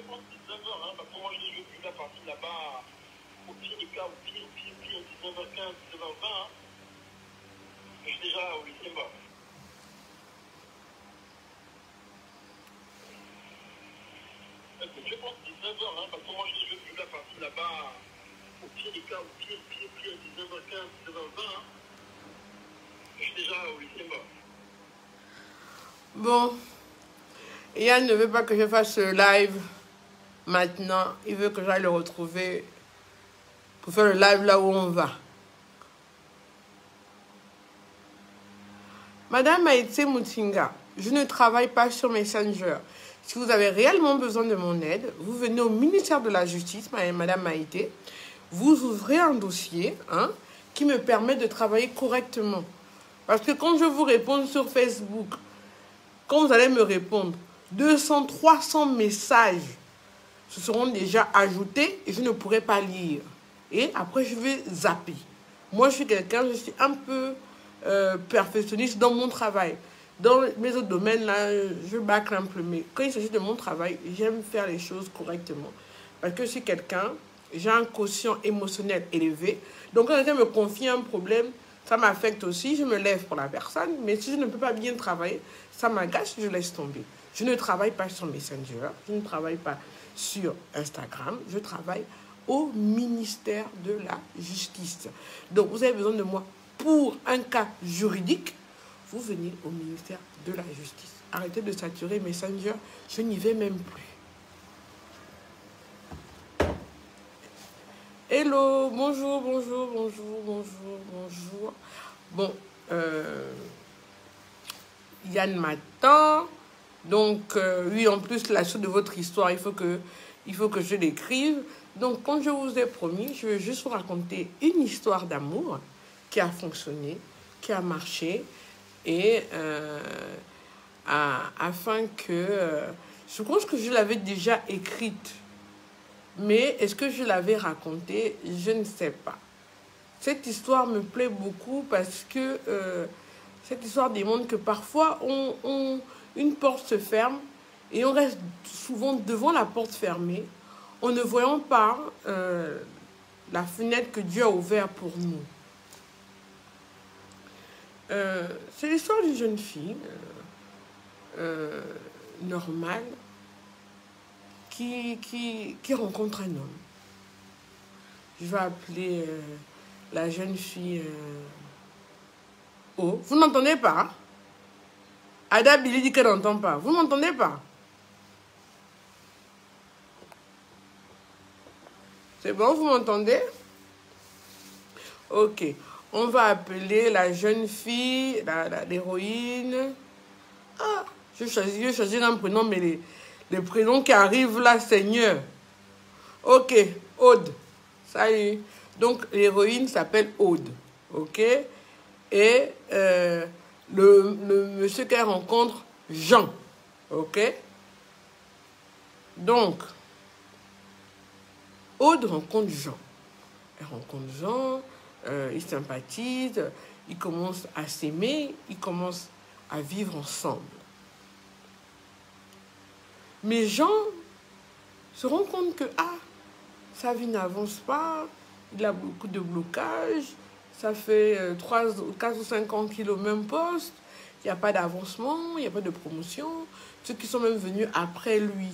pense 19h, hein, parce que moi je suis la partie là-bas, au pire du cas, au pire, 19h15, 19h20, hein. Je suis déjà au lycée bas. Je pense 19h, hein, parce que moi je suis la partie là-bas, au pire du cas, au pire, 19h15, 19h20, hein. Je suis déjà au lycée bas. Bon, Yann ne veut pas que je fasse le live maintenant. Il veut que j'aille le retrouver pour faire le live là où on va. Madame Maïté Moutinga, je ne travaille pas sur Messenger. Si vous avez réellement besoin de mon aide, vous venez au ministère de la Justice, Madame Maïté. Vous ouvrez un dossier qui me permet de travailler correctement. Parce que quand je vous réponds sur Facebook, quand vous allez me répondre, 200, 300 messages se seront déjà ajoutés et je ne pourrai pas lire. Et après, je vais zapper. Moi, je suis quelqu'un, je suis un peu perfectionniste dans mon travail. Dans mes autres domaines, là, je bâcle un peu. Mais quand il s'agit de mon travail, j'aime faire les choses correctement. Parce que je suis quelqu'un, j'ai un quotient émotionnel élevé. Donc, quand quelqu'un me confie un problème, ça m'affecte aussi. Je me lève pour la personne. Mais si je ne peux pas bien travailler, ça m'agace, je laisse tomber. Je ne travaille pas sur Messenger. Je ne travaille pas sur Instagram. Je travaille au ministère de la Justice. Donc, vous avez besoin de moi pour un cas juridique. Vous venez au ministère de la Justice. Arrêtez de saturer Messenger. Je n'y vais même plus. Hello, bonjour, bonjour, bonjour, bonjour, bonjour. Bon, Yann m'attend. Donc, oui, en plus, la suite de votre histoire, il faut que je l'écrive. Donc, comme je vous ai promis, je vais juste vous raconter une histoire d'amour qui a fonctionné, qui a marché. Et afin que... je pense que je l'avais déjà écrite. Mais est-ce que je l'avais racontée? Je ne sais pas. Cette histoire me plaît beaucoup parce que cette histoire démontre que parfois, une porte se ferme et on reste souvent devant la porte fermée en ne voyant pas la fenêtre que Dieu a ouverte pour nous. C'est l'histoire d'une jeune fille normale qui rencontre un homme. Je vais appeler la jeune fille O. Vous n'entendez pas? Ada Billy dit qu'elle n'entend pas. Vous n'entendez pas? C'est bon, vous m'entendez? Ok. On va appeler la jeune fille, l'héroïne. Ah, je choisis un prénom, mais les prénoms qui arrivent là, Seigneur. Ok, Aude. Salut. Donc, l'héroïne s'appelle Aude. Ok? Et le monsieur qu'elle rencontre, Jean. Ok? Donc, Aude rencontre Jean. Elle rencontre Jean, ils sympathisent, ils commencent à s'aimer, ils commencent à vivre ensemble. Mais Jean se rend compte que sa vie n'avance pas, il a beaucoup de blocages, ça fait 4 ou 5 ans qu'il est au même poste, il n'y a pas d'avancement, il n'y a pas de promotion. Ceux qui sont même venus après lui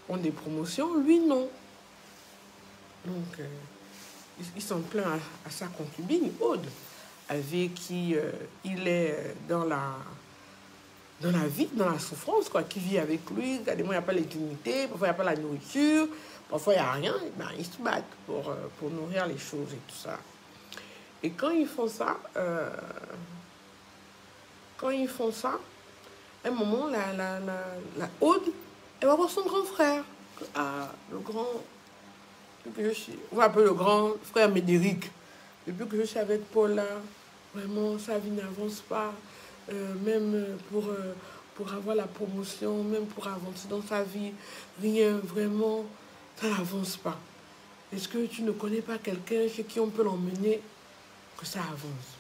ont des promotions, lui non. Donc, il s'en plaint à sa concubine, Aude, avec qui il est dans la vie, dans la souffrance, quoi, qui vit avec lui. Des fois, il n'y a pas les dignités, parfois, il n'y a pas la nourriture, parfois, il n'y a rien. Ben, ils se battent pour nourrir les choses et tout ça. Et quand ils font ça, à un moment, la Aude, elle va voir son grand frère. Le grand... on va appeler le grand frère Médéric. Depuis que je suis avec Paula, vraiment, sa vie n'avance pas. Même pour avoir la promotion, même pour avancer dans sa vie, rien, vraiment, ça n'avance pas. Est-ce que tu ne connais pas quelqu'un chez qui on peut l'emmener que ça avance?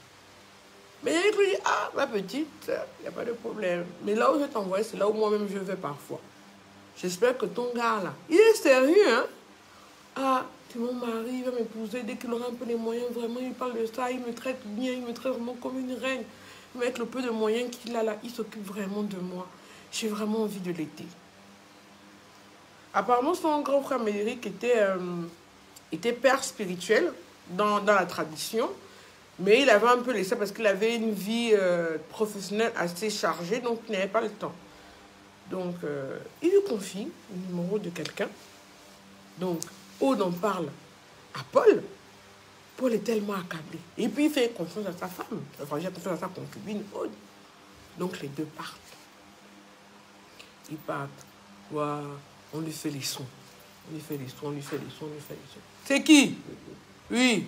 Mais il lui dit, ma petite, il n'y a pas de problème. Mais là où je t'envoie, c'est là où moi-même je vais parfois. j'espère que ton gars, là, il est sérieux, hein? Ah, c'est mon mari, il va m'épouser. Dès qu'il aura un peu les moyens, vraiment, il parle de ça. Il me traite bien, il me traite vraiment comme une reine. Mais avec le peu de moyens qu'il a là, il s'occupe vraiment de moi. J'ai vraiment envie de l'aider. Apparemment, son grand frère Médéric était père spirituel dans la tradition. Mais il avait un peu laissé parce qu'il avait une vie professionnelle assez chargée. Donc, il n'avait pas le temps. Donc, il lui confie le numéro de quelqu'un. Donc, Aude en parle à Paul. Paul est tellement accablé. Et puis, il fait confiance à sa femme. Enfin, il a confiance à sa concubine, Aude. Donc, les deux partent. Ils partent. Wow. On lui fait les sons. On lui fait les sons, on lui fait les sons, on lui fait les sons. C'est qui? Oui.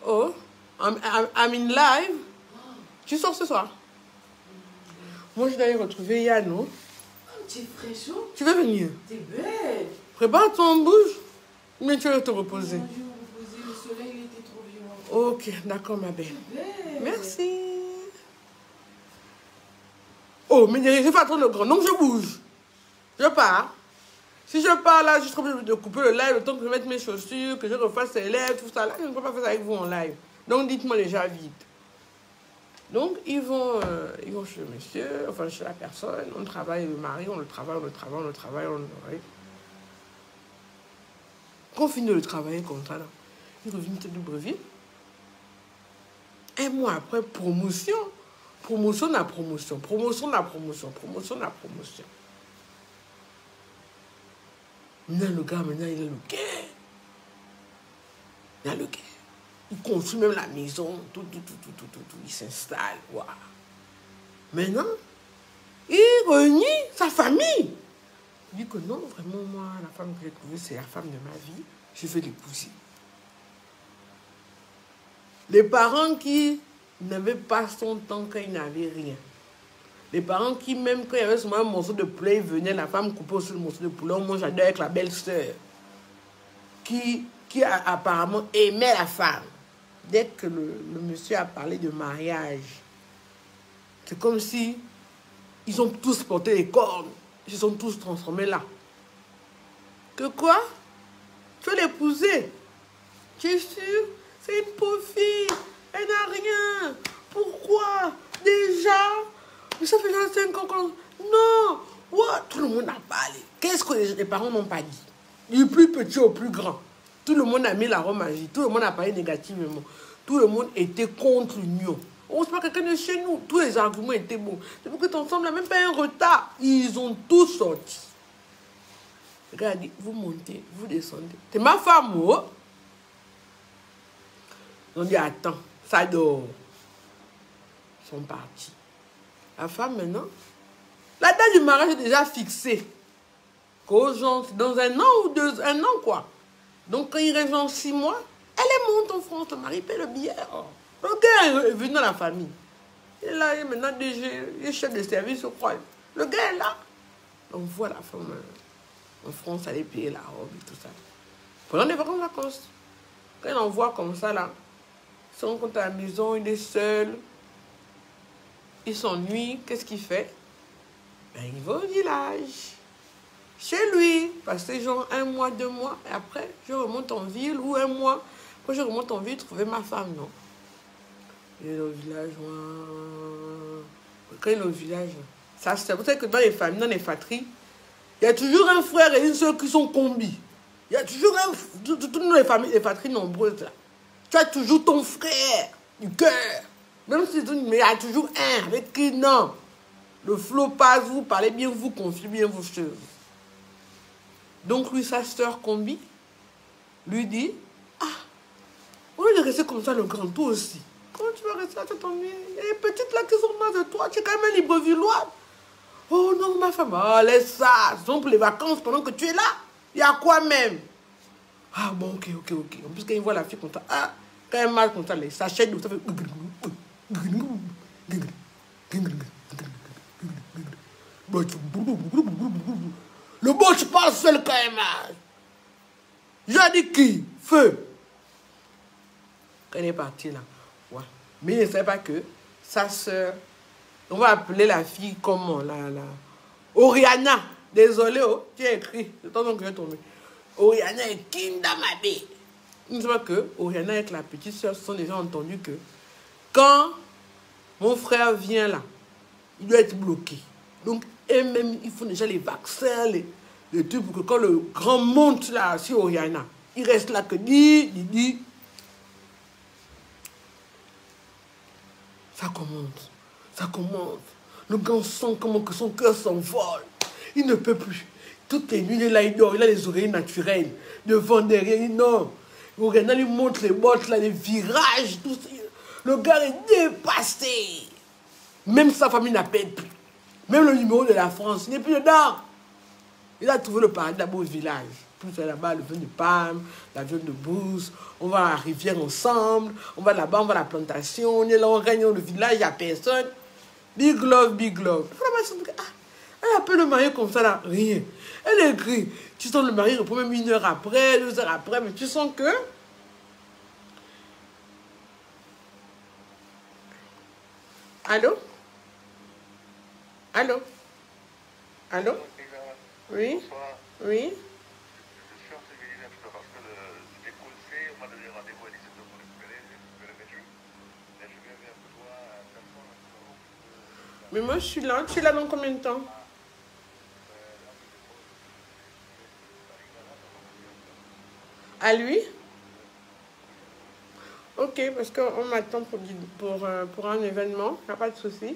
Oh, I'm in live. Tu sors ce soir? Moi, je dois aller retrouver Yann, non? Tu es fraîchot. Tu veux venir? T'es belle. Prépare ton bouge. Mais tu vas te reposer. Non, je vais me reposer. Le soleil il était trop violent. Ok, d'accord, ma belle. Belle. Merci. Oh, mais je fais attendre le grand. Donc, je bouge. Je pars. Si je pars là, je serai obligée de couper le live, le temps que je mette mes chaussures, que je refasse les lèvres, tout ça. Là, je ne peux pas faire ça avec vous en live. Donc, dites-moi déjà vite. Donc, ils vont chez le monsieur, enfin chez la personne. On travaille, le mari, on le travaille. Quand on finit de le travailler comme ça, là, il revient de Libreville. Un mois après, promotion. Promotion na promotion. Promotion na promotion. Promotion na promotion. Maintenant, le gars, maintenant, il a le guet. Il a le guet. Il construit même la maison. Tout. Il s'installe. Wow. Maintenant, il renie sa famille. Il dit que non, vraiment, moi, la femme que j'ai trouvée, c'est la femme de ma vie. Je vais l'épouser. Les parents qui n'avaient pas son temps quand ils n'avaient rien. Les parents qui, même quand il y avait seulement un morceau de poulet, ils venaient, la femme coupait aussi le morceau de poulet, on mangeait avec la belle-sœur. Qui apparemment aimait la femme. Dès que le monsieur a parlé de mariage, c'est comme si ils ont tous porté les cornes. Ils se sont tous transformés là. Que quoi? Tu veux l'épouser? Tu es sûr? C'est une pauvre fille. Elle n'a rien. Pourquoi? Déjà? Mais ça fait 25 ans qu'on... Non! What? Tout le monde a parlé. Qu'est-ce que les parents n'ont pas dit? Du plus petit au plus grand. Tout le monde a mis la robe magie. Tout le monde a parlé négativement. Tout le monde était contre l'union. On ne sait pas quelqu'un de chez nous. Tous les arguments étaient bons. Depuis que tu ensemble, même pas un retard. Ils ont tous sorti. Le gars a dit, vous montez, vous descendez. C'est ma femme, oh? Ils ont dit, attends, ça dort. Ils sont partis. La femme, maintenant, la date du mariage est déjà fixée. Qu'aux gens, dans un an ou un an, quoi. Donc, quand il reste dans 6 mois, elle est monte en France, le mari paie le billet. Oh. Le gars est venu dans la famille. Il est là, il est maintenant DG, il est chef de service, je crois. Le gars est là. On voit la femme en France aller payer la robe et tout ça. Pendant les vacances. Quand il en voit comme ça, là, il se rend compte à la maison, il est seul. Il s'ennuie. Qu'est-ce qu'il fait? Ben, il va au village. Chez lui. Passer genre 1 mois, 2 mois. Et après, je remonte en ville. Ou 1 mois. Quand je remonte en ville, trouver ma femme, non? Il est au village. Quand il est au village, ça c'est pour ça que dans les familles, dans les fratries, il y a toujours un frère et une soeur qui sont combis. Il y a toujours un... Toutes les familles, les fratries nombreuses, là. Tu as toujours ton frère du cœur. Même si mais il y a toujours un avec qui, non. Le flot passe, vous parlez bien, vous confiez bien vos choses. Donc, lui, sa soeur combi, lui dit, ah, au lieu de rester comme ça, le grand, toi aussi. Comment tu vas rester là, tu t'ennuies? Il y a les petites là qui sont mal de toi, tu es quand même un Librevillois. Oh non, ma femme, oh, laisse ça. Ce sont pour les vacances pendant que tu es là. Il y a quoi même? Ah bon, ok. En plus, quand il voit la fille comme ça, ah, quand elle marche comme ça, les sachets de ça fait... Le bon, je parle seul quand elle marche. J'ai dit qui? Feu. Quand elle est partie là, ouais. Mais il ne savait pas que sa soeur, on va appeler la fille comment, Oriana. Désolé, oh, tu as écrit. C'est ton que j'ai tombé. Oriana et Kindamade. Il ne sait pas que Oriana avec la petite soeur se sont déjà entendus que quand mon frère vient là, il doit être bloqué. Donc, et même, ils font déjà les vaccins, les trucs pour que quand le grand monte là sur Oriana, il reste là que dit. Ça commence. Ça commence. Le gars sent comment que son cœur s'envole. Il ne peut plus. Toutes les nuits, il est là, il dort. Il a les oreilles naturelles. Devant, derrière, il non. Oriana lui montre les bottes, là, les virages, tout ça. Le gars est dépassé. Même sa famille n'appelle plus. Même le numéro de la France, il n'est plus dedans. Il a trouvé le paradis d'abord au village. Plus là-bas, le vin de palme, l'avion de brousse. On va à la rivière ensemble. On va là-bas, on va à la plantation. On est là, on règne dans le village, il n'y a personne. Big love, big love. Elle appelle le mari comme ça, là, rien. Elle écrit. Tu sens le mari répond même 1 heure après, 2 heures après, mais tu sens que... Allô? Allô? Allô? Oui? Bonsoir. Oui? Je suis sensibilisé un petit peu parce que c'était coincé, on m'a donné rendez-vous à 17h pour récupérer le véhicule. Mais je viens vers toi à personne. Mais moi, je suis là. Tu es là dans combien de temps? À lui? Ok, parce qu'on m'attend pour un événement. Il n'y a pas de souci.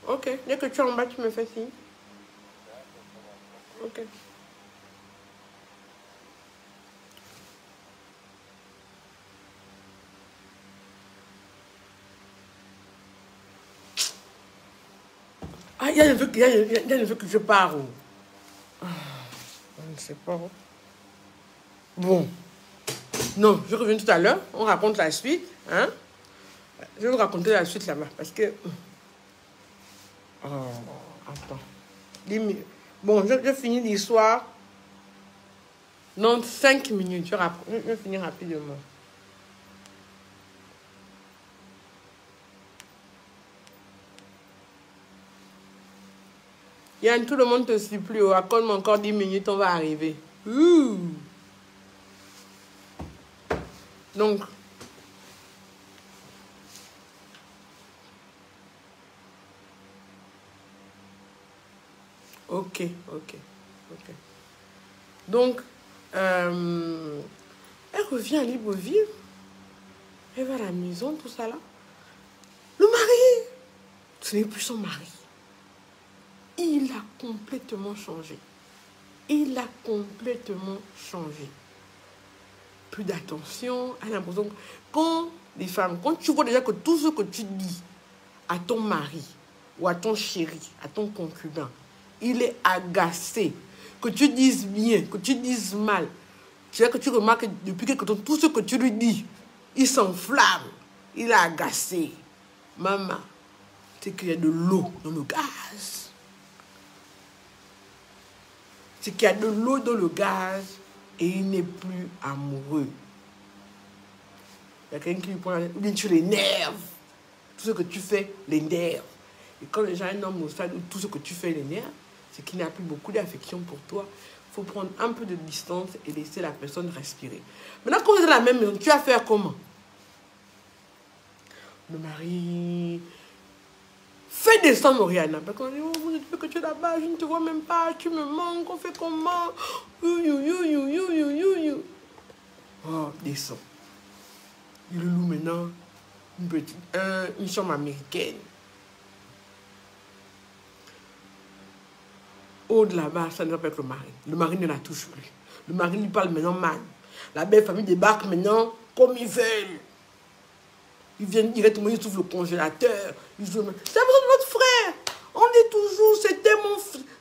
Ok, dès que tu es en bas, tu me fais signe. Ok. Ah, il y a une vue que je pars. Je ne sais pas. Bon. Non, je reviens tout à l'heure. On raconte la suite. Hein? Je vais vous raconter la suite là-bas. Parce que... Oh, attends. Bon, je finis l'histoire. Dans 5 minutes. Je vais finir rapidement. Yann, tout le monde te supplie. Accorde-moi encore 10 minutes, on va arriver. Donc, ok. Donc, elle revient à Libreville. Elle va à la maison, tout ça là. Le mari, ce n'est plus son mari. Il a complètement changé. Plus d'attention. Elle a l'impression que quand les femmes, quand tu vois déjà que tout ce que tu dis à ton mari ou à ton chéri, à ton concubin, il est agacé. Que tu dises bien, que tu dises mal. C'est là que tu remarques que depuis quelque temps, tout ce que tu lui dis, il s'enflamme. Il est agacé. Maman, c'est qu'il y a de l'eau dans le gaz. C'est qu'il y a de l'eau dans le gaz et il n'est plus amoureux. Il y a quelqu'un qui lui prend la tête, ou bien tu l'énerves. Tout ce que tu fais l'énerve. Et quand déjà un homme au stade où tout ce que tu fais l'énerve, c'est qu'il n'a plus beaucoup d'affection pour toi. Il faut prendre un peu de distance et laisser la personne respirer. Maintenant, quand vous êtes dans la même maison, tu vas faire comment? Le mari... Fais descendre Oriana. Parce qu'on dit, oh, depuis que tu es là-bas, je ne te vois même pas, tu me manques, on fait comment? Oh, descends. Il loue maintenant une chambre américaine. Au de là-bas, ça ne va pas être le mari. Le mari ne la touche plus. Le mari lui parle maintenant mal. La belle famille débarque maintenant comme ils veulent. Ils viennent directement, ils ouvrent le congélateur. Ils disent, c'est la maison de votre frère. On dit toujours,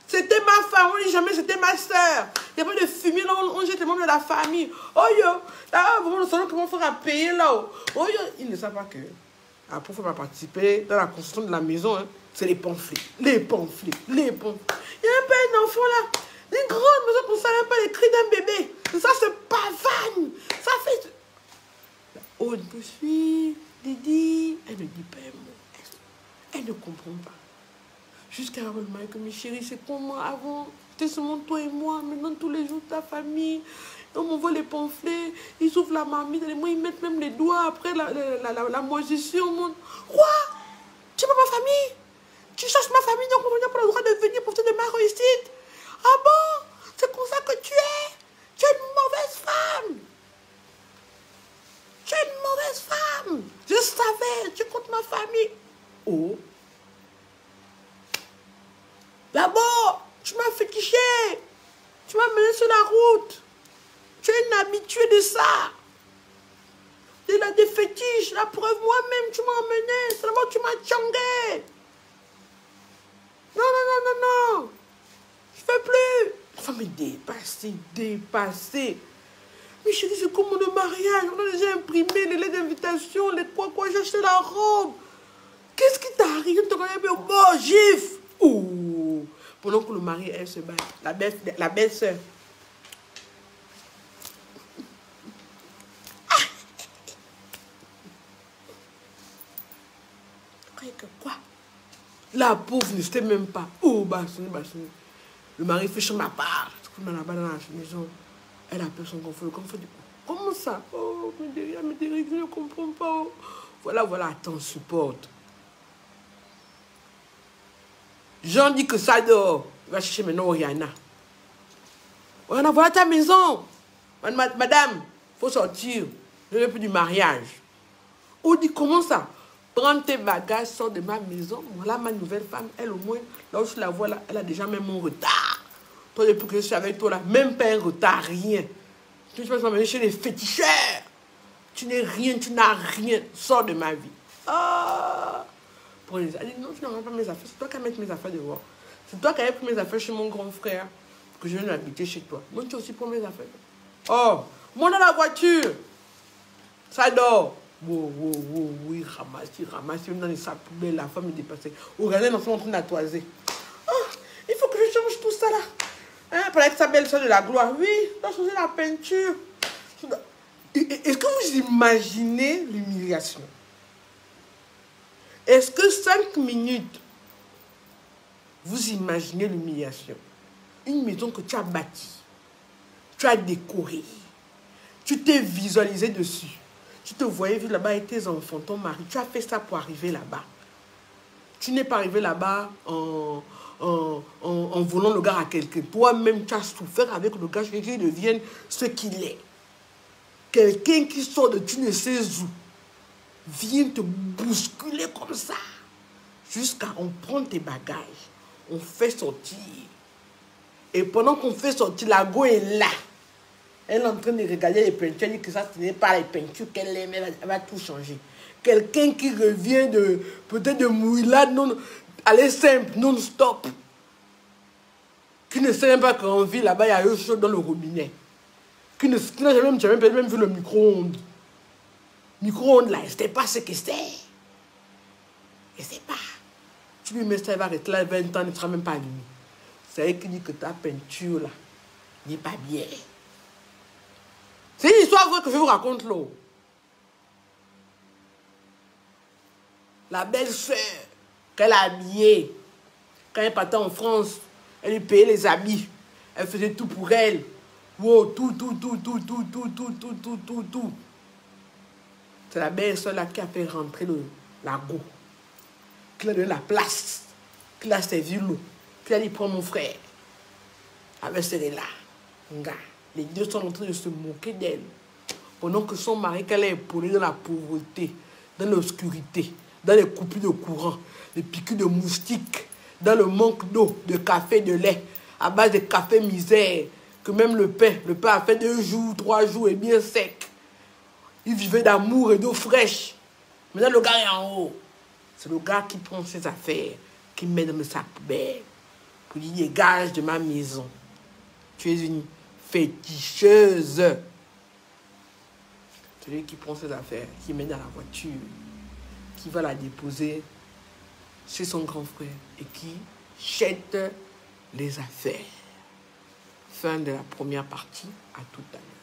c'était ma femme. On dit jamais, c'était ma soeur. Il n'y a pas de fumier, là, on jette les membres de la famille. Oh yo, là, vraiment, le salon que mon frère a payé là. Oh yo, ils ne savent pas que après, il faut pas participer dans la construction de la maison. Hein. C'est les pamphlets. Les pamphlets. Il n'y a même pas un enfant là. Une grande maison qu'on ne savait même pas les cris d'un bébé. Ça se pavane. Ça fait... Oh, je me suis... Didi, elle ne dit pas un mot. Elle Elle ne comprend pas. Jusqu'à un moment que mes chéris, c'est pour moi avant. C'était seulement toi et moi. Maintenant, tous les jours, ta famille. On m'envoie les pamphlets. Ils ouvrent la marmite. Et moi, ils mettent même les doigts après la moisissure. Quoi? Tu n'es pas ma famille? Tu cherches ma famille, donc on n'a pas le droit de venir pour te de ma réussite. Ah bon? C'est comme ça que tu es? Tu es une mauvaise femme. Tu es une mauvaise femme. Je savais, tu comptes ma famille. Oh. D'abord, tu m'as fétiché. Tu m'as mené sur la route. Tu es une habituée de ça. Des fétiches. La preuve, moi-même, tu m'as emmené. Seulement, tu m'as tchangé. Non, non, non, non, non. Je ne fais plus. Enfin, mais dépassé. Mais chérie, c'est comme le mariage. On a déjà imprimé les lettres d'invitation, les quoi, j'ai acheté la robe. Qu'est-ce qui t'arrive? Je ne te connais pas. Oh, gif. Oh. Pendant que le mari, elle se bat. La belle-sœur. Quoi? La pauvre ne sait même pas. Oh, basson. Le mari fait sur ma part. Là-bas dans la maison. Elle appelle son confrère. Le confrère dit, comment ça? Oh, mais derrière, je ne comprends pas. Voilà, attends, supporte. Jean dit que ça dort. Il va chercher maintenant Oriana. Oriana, voilà ta maison. Madame, il faut sortir. Je ne veux plus du mariage. On dit, comment ça? Prends tes bagages, sors de ma maison. Voilà ma nouvelle femme. Elle, au moins, là où je la vois, là, elle a déjà même mon retard. Toi, depuis que je suis avec toi, là, même pas un retard, rien. Tu vas m'amener chez les féticheurs. Tu n'es rien, tu n'as rien. Sors de ma vie. Ah! Elle dit, non, tu n'auras pas mes affaires. C'est toi qui as mis mes affaires dehors. C'est toi qui as pris mes affaires chez mon grand frère. Que je viens d'habiter chez toi. Moi, tu aussi prends mes affaires. Oh! Moi, dans la voiture. Ça dort. Oui, ramasse. Même dans les sacs poubelles, la femme est dépassée. Regardez l'enfant en train d'atoiser. Oh, il faut que je change tout ça là. Hein, pour être sa belle-soeur de la gloire. Oui, je dois changer la peinture. Est-ce que vous imaginez l'humiliation? Est-ce que 5 minutes, vous imaginez l'humiliation? Une maison que tu as bâtie, tu as décorée, tu t'es visualisé dessus. Tu te voyais vivre là-bas avec tes enfants, ton mari. Tu as fait ça pour arriver là-bas. Tu n'es pas arrivé là-bas en volant le gars à quelqu'un. Toi-même, tu as souffert avec le gars qu'il devienne ce qu'il est. Quelqu'un qui sort de tu ne sais où vient te bousculer comme ça. Jusqu'à on prend tes bagages. On fait sortir. Et pendant qu'on fait sortir, la go est là. Elle est en train de regarder les peintures. Elle dit que ça, ce n'est pas les peintures qu'elle aime. Elle va tout changer. Quelqu'un qui revient de peut-être de Mouillade, non, aller simple, non-stop. Qui ne sait même pas qu'en ville, là-bas, il y a eu chaud dans le robinet. Qui n'a jamais même vu le micro-ondes. Micro-ondes, là, elle ne sait pas ce que c'est. Elle ne sait pas. Tu lui mets ça, elle va rester là 20 ans, elle ne sera même pas allumée. C'est elle qui dit que ta peinture, là, n'est pas bien. C'est une histoire vraie que je vous raconte, là. La belle-sœur, qu'elle a habillée, quand elle partait en France, elle lui payait les habits. Elle faisait tout pour elle. Wow, tout. C'est la belle-sœur là qui a fait rentrer la go. Qui a donné la place. Qui a servi l'eau. Qui a dit, prends mon frère. Avec celle-là. Les deux sont en train de se moquer d'elle. Pendant que son mari, qu'elle est épaulée dans la pauvreté, dans l'obscurité, dans les coupures de courant, les piqûres de moustiques, dans le manque d'eau, de café, de lait, à base de café misère, que même le pain a fait 2 jours, 3 jours et bien sec. Il vivait d'amour et d'eau fraîche. Maintenant, le gars est en haut. C'est le gars qui prend ses affaires, qui met dans le sac poubelle, pour dire, dégage de ma maison. Tu es une féticheuse. Celui qui prend ses affaires, qui met dans la voiture, qui va la déposer chez son grand frère et qui jette les affaires. Fin de la première partie, à tout à l'heure.